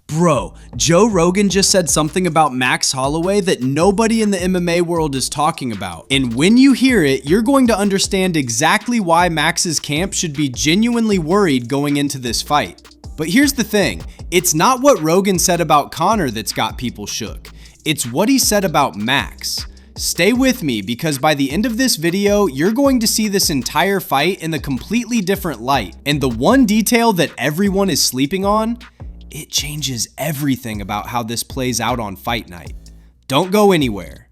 Bro, Joe Rogan just said something about Max Holloway that nobody in the MMA world is talking about. And when you hear it, you're going to understand exactly why Max's camp should be genuinely worried going into this fight. But here's the thing, it's not what Rogan said about Conor that's got people shook. It's what he said about Max. Stay with me because by the end of this video, you're going to see this entire fight in a completely different light. And the one detail that everyone is sleeping on, it changes everything about how this plays out on fight night. Don't go anywhere.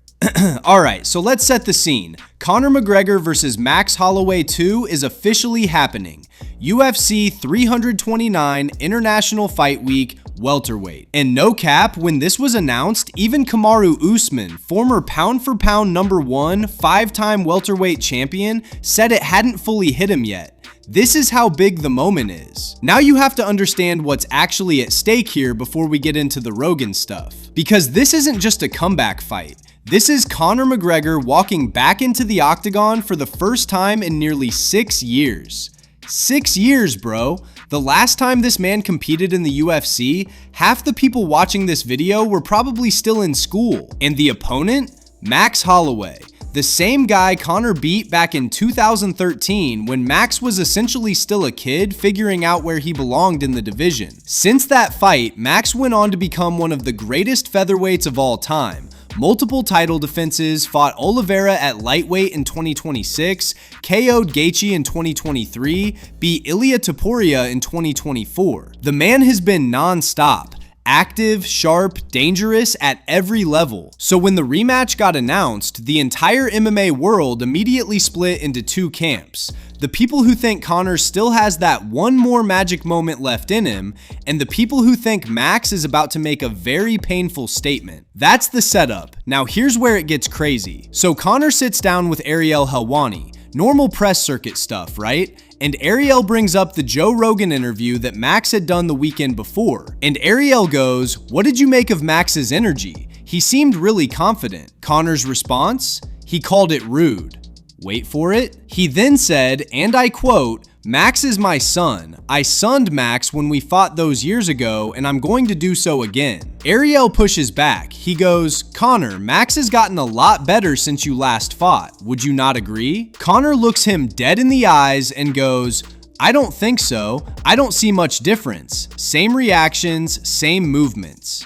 Alright, so let's set the scene. Conor McGregor versus Max Holloway 2 is officially happening. UFC 329 International Fight Week welterweight. And no cap, when this was announced, even Kamaru Usman, former pound-for-pound #1, 5-time welterweight champion, said it hadn't fully hit him yet. This is how big the moment is. Now you have to understand what's actually at stake here before we get into the Rogan stuff. Because this isn't just a comeback fight. This is Conor McGregor walking back into the octagon for the first time in nearly 6 years. 6 years, bro. The last time this man competed in the UFC, half the people watching this video were probably still in school. And the opponent? Max Holloway. The same guy Conor beat back in 2013 when Max was essentially still a kid figuring out where he belonged in the division. Since that fight, Max went on to become one of the greatest featherweights of all time. Multiple title defenses, fought Oliveira at lightweight in 2026, KO'd Gaethje in 2023, beat Ilia Topuria in 2024. The man has been non-stop. Active, sharp, dangerous at every level. So when the rematch got announced, the entire MMA world immediately split into two camps. The people who think Conor still has that one more magic moment left in him, and the people who think Max is about to make a very painful statement. That's the setup. Now here's where it gets crazy. So Conor sits down with Ariel Helwani. Normal press circuit stuff, right? And Ariel brings up the Joe Rogan interview that Max had done the weekend before. And Ariel goes, "What did you make of Max's energy? He seemed really confident." Conor's response? He called it rude. Wait for it. He then said, and I quote, "Max is my son. I sunned Max when we fought those years ago, and I'm going to do so again." Ariel pushes back. He goes, "Conor, Max has gotten a lot better since you last fought. Would you not agree?" Conor looks him dead in the eyes and goes, "I don't think so. I don't see much difference. Same reactions, same movements."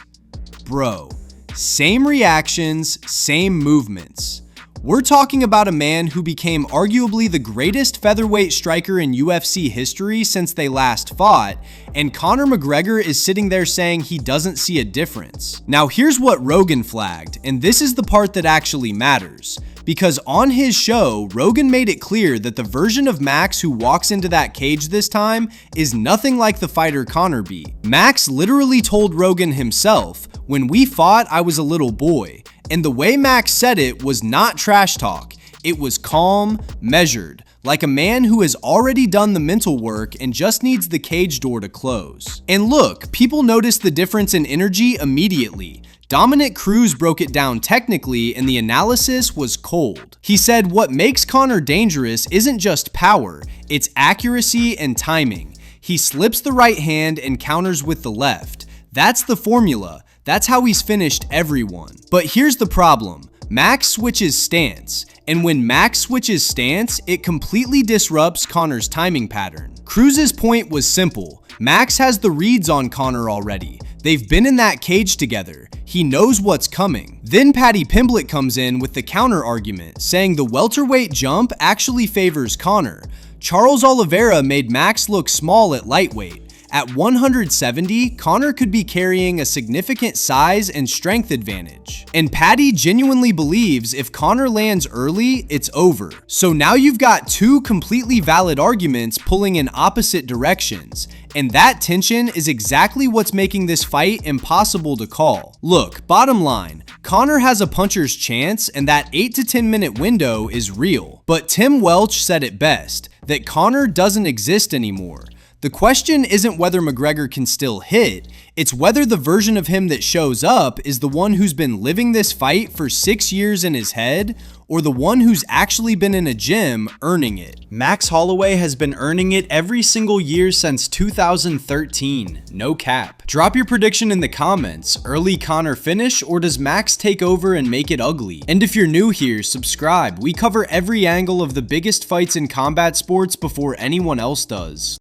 Bro, same reactions, same movements. We're talking about a man who became arguably the greatest featherweight striker in UFC history since they last fought, and Conor McGregor is sitting there saying he doesn't see a difference. Now here's what Rogan flagged, and this is the part that actually matters. Because on his show, Rogan made it clear that the version of Max who walks into that cage this time is nothing like the fighter Conor beat. Max literally told Rogan himself, "When we fought, I was a little boy." And the way Max said it was not trash talk. It was calm, measured, like a man who has already done the mental work and just needs the cage door to close. And look, people noticed the difference in energy immediately. Dominic Cruz broke it down technically and the analysis was cold. He said what makes Conor dangerous isn't just power, it's accuracy and timing. He slips the right hand and counters with the left. That's the formula. That's how he's finished everyone. But here's the problem. Max switches stance. And when Max switches stance, it completely disrupts Conor's timing pattern. Cruz's point was simple. Max has the reads on Conor already. They've been in that cage together. He knows what's coming. Then Paddy Pimblett comes in with the counter argument, saying the welterweight jump actually favors Conor. Charles Oliveira made Max look small at lightweight. At 170, Conor could be carrying a significant size and strength advantage. And Paddy genuinely believes if Conor lands early, it's over. So now you've got two completely valid arguments pulling in opposite directions. And that tension is exactly what's making this fight impossible to call. Look, bottom line, Conor has a puncher's chance and that 8 to 10 minute window is real. But Tim Welch said it best, that Conor doesn't exist anymore. The question isn't whether McGregor can still hit, it's whether the version of him that shows up is the one who's been living this fight for 6 years in his head, or the one who's actually been in a gym earning it. Max Holloway has been earning it every single year since 2013, no cap. Drop your prediction in the comments, early Conor finish, or does Max take over and make it ugly? And if you're new here, subscribe. We cover every angle of the biggest fights in combat sports before anyone else does.